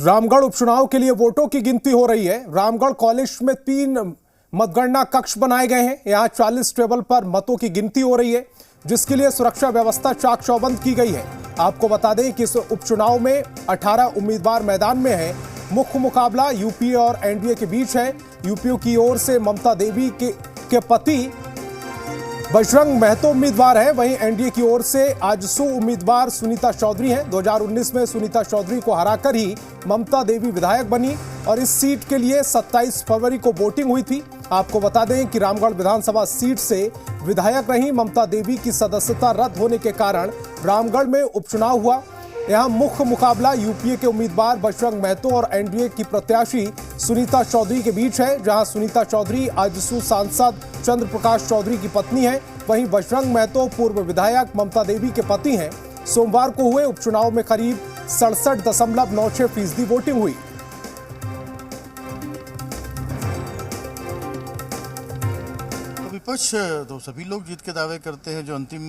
रामगढ़ उपचुनाव के लिए वोटों की गिनती हो रही है। रामगढ़ कॉलेज में 3 मतगणना कक्ष बनाए गए हैं। यहां 40 टेबल पर मतों की गिनती हो रही है, जिसके लिए सुरक्षा व्यवस्था चाक चौबंद की गई है। आपको बता दें कि इस उपचुनाव में 18 उम्मीदवार मैदान में हैं। मुख्य मुकाबला यूपीए और एनडीए के बीच है। यूपीए की ओर से ममता देवी के पति बजरंग महतो उम्मीदवार हैं, वहीं एनडीए की ओर से आजसू उम्मीदवार सुनीता चौधरी हैं। 2019 में सुनीता चौधरी को हराकर ही ममता देवी विधायक बनी और इस सीट के लिए 27 फरवरी को वोटिंग हुई थी। आपको बता दें कि रामगढ़ विधानसभा सीट से विधायक रही ममता देवी की सदस्यता रद्द होने के कारण रामगढ़ में उपचुनाव हुआ। यहां मुख्य मुकाबला यूपीए के उम्मीदवार बजरंग महतो और एनडीए की प्रत्याशी सुनीता चौधरी के बीच है, जहां सुनीता चौधरी आजसू सांसद चंद्र प्रकाश चौधरी की पत्नी है, वहीं बजरंग महतो पूर्व विधायक ममता देवी के पति हैं। सोमवार को हुए उपचुनाव में करीब 67.96% वोटिंग हुई। विपक्ष तो सभी लोग जीत के दावे करते हैं, जो अंतिम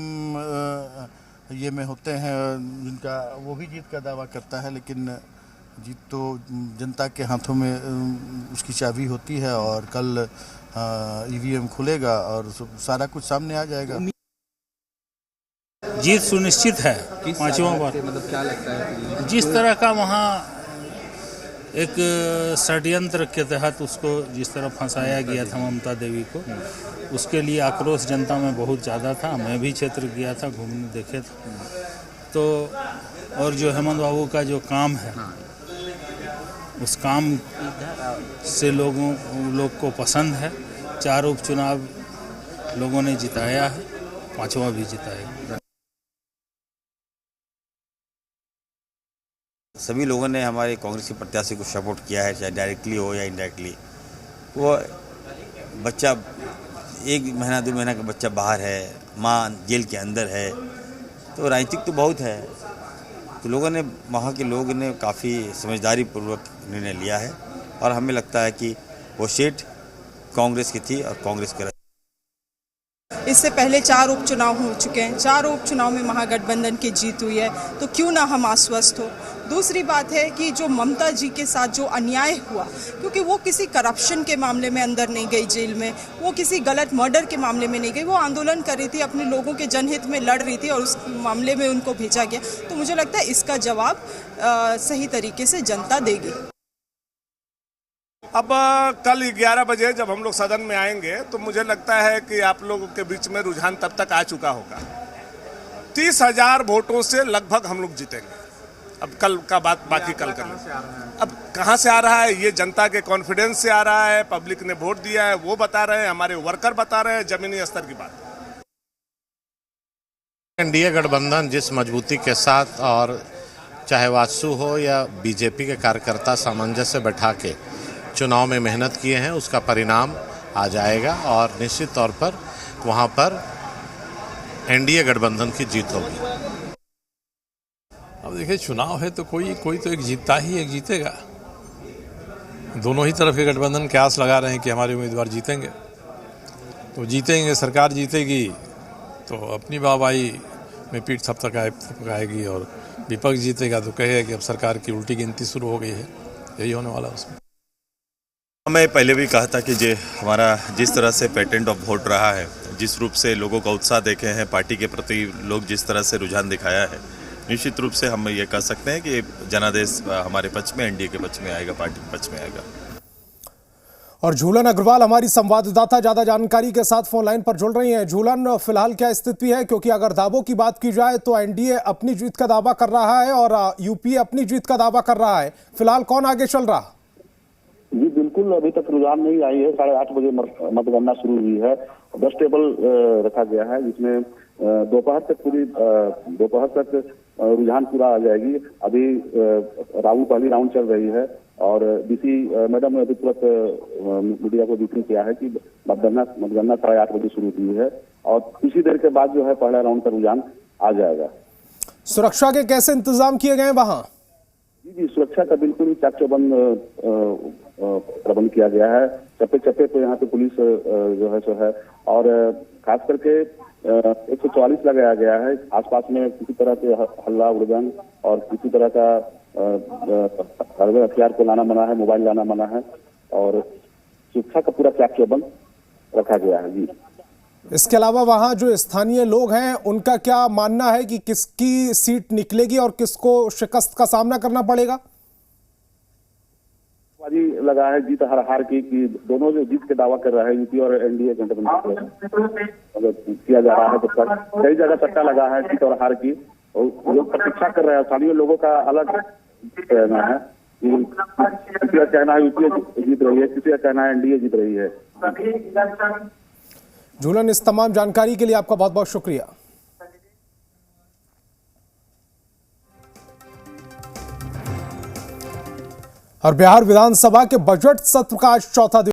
ये में होते हैं जिनका, वो भी जीत का दावा करता है, लेकिन जीत तो जनता के हाथों में उसकी चाबी होती है और कल ईवीएम खुलेगा और सारा कुछ सामने आ जाएगा। जीत सुनिश्चित है। पांचवा बार मतलब क्या लगता है जिस तरह का वहाँ एक षड्यंत्र के तहत उसको जिस तरह फंसाया गया था ममता देवी को, उसके लिए आक्रोश जनता में बहुत ज़्यादा था। मैं भी क्षेत्र गया था, घूमने देखे था। तो और जो हेमंत बाबू का जो काम है, उस काम से लोग को पसंद है। 4 उपचुनाव लोगों ने जिताया है, 5वां भी जिताएगा। सभी लोगों ने हमारे कांग्रेस के प्रत्याशी को सपोर्ट किया है, चाहे डायरेक्टली हो या इनडायरेक्टली। वो बच्चा 1 महीना 2 महीना का बच्चा बाहर है, माँ जेल के अंदर है, तो राजनीतिक तो बहुत है। तो लोगों ने, वहाँ के लोगों ने काफ़ी समझदारी पूर्वक निर्णय लिया है और हमें लगता है कि वो सीट कांग्रेस की थी और कांग्रेस के। इससे पहले 4 उपचुनाव हो चुके हैं। 4 उपचुनाव में महागठबंधन की जीत हुई है, तो क्यों ना हम आश्वस्त हो। दूसरी बात है कि जो ममता जी के साथ जो अन्याय हुआ, क्योंकि वो किसी करप्शन के मामले में अंदर नहीं गई जेल में, वो किसी गलत मर्डर के मामले में नहीं गई, वो आंदोलन कर रही थी, अपने लोगों के जनहित में लड़ रही थी और उस मामले में उनको भेजा गया। तो मुझे लगता है इसका जवाब सही तरीके से जनता देगी। अब कल 11 बजे जब हम लोग सदन में आएंगे तो मुझे लगता है कि आप लोगों के बीच में रुझान तब तक आ चुका होगा। 30,000 वोटों से लगभग हम लोग जीतेंगे। अब कल का बात बाकी कल कर लेंगे। अब कहाँ से आ रहा है, ये जनता के कॉन्फिडेंस से आ रहा है, पब्लिक ने वोट दिया है, वो बता रहे हैं, हमारे वर्कर बता रहे हैं, जमीनी स्तर की बात। एनडीए गठबंधन जिस मजबूती के साथ, और चाहे वासु हो या बीजेपी के कार्यकर्ता सामंजस्य बैठा के चुनाव में मेहनत किए हैं, उसका परिणाम आ जाएगा और निश्चित तौर पर वहां पर एनडीए गठबंधन की जीत होगी। अब देखिए, चुनाव है तो कोई तो एक जीतता ही, एक जीतेगा। दोनों ही तरफ के गठबंधन के आस लगा रहे हैं कि हमारे उम्मीदवार जीतेंगे, तो जीतेंगे, सरकार जीतेगी तो अपनी वाहवाही में पीठ थपथपाएगी, और विपक्ष जीतेगा तो कहेगा कि अब सरकार की उल्टी गिनती शुरू हो गई है। यही होने वाला है उसमें। मैं पहले भी कहा था कि हमारा जिस तरह से पैटर्न ऑफ वोट रहा है, जिस रूप से लोगों का उत्साह देखे हैं, पार्टी के प्रति लोग जिस तरह से रुझान दिखाया है, निश्चित रूप से हम ये कह सकते हैं कि जनादेश हमारे पक्ष में, एनडीए के पक्ष में आएगा, पार्टी के पक्ष में आएगा। और झूलन अग्रवाल हमारी संवाददाता ज्यादा जानकारी के साथ फोन लाइन पर जुड़ रही हैं। झूलन, फिलहाल क्या स्थिति है, क्योंकि अगर दावों की बात की जाए तो एनडीए अपनी जीत का दावा कर रहा है और यूपीए अपनी जीत का दावा कर रहा है। फिलहाल कौन आगे चल रहा? जी बिल्कुल, अभी तक रुझान नहीं आई है। 8:30 बजे मतगणना शुरू हुई है। 10 टेबल रखा गया है, जिसमें दोपहर तक रुझान पूरा आ जाएगी। अभी पहली राउंड चल रही है और डीसी मैडम ने अभी तुरंत मीडिया को ब्रीफिंग किया है कि मतगणना 8:30 बजे शुरू हुई है और कुछ ही देर के बाद जो है पहला राउंड का रुझान आ जाएगा। सुरक्षा के कैसे इंतजाम किए गए वहाँ? जी, सुरक्षा का बिल्कुल चाक चौबंद प्रबंध किया गया है। चप्पे चप्पे पे यहाँ पे पुलिस जो है और खास करके 144 लगाया गया है। आसपास में किसी तरह के हल्ला उड़दंग और किसी तरह का हथियार हथियार को लाना मना है, मोबाइल लाना मना है और सुरक्षा का पूरा चाक चौबंद रखा गया है। जी, इसके अलावा वहां जो स्थानीय लोग हैं उनका क्या मानना है कि किसकी सीट निकलेगी और किसको शिकस्त का सामना करना पड़ेगा? बाजी लगा है जीत हर हार की, कि दोनों जो जीत के दावा कर रहे हैं यूपी और एनडीए अगर किया जा रहा है तो कई जगह सट्टा लगा है जीत और हार की, और लोग प्रतीक्षा कर रहे हैं। स्थानीय लोगों का अलग कहना है कि किसी का कहना है यूपी जीत रही है, किसी का कहना है एनडीए जीत रही है। झूलन, इस तमाम जानकारी के लिए आपका बहुत बहुत शुक्रिया। और बिहार विधानसभा के बजट सत्र का आज चौथा दिन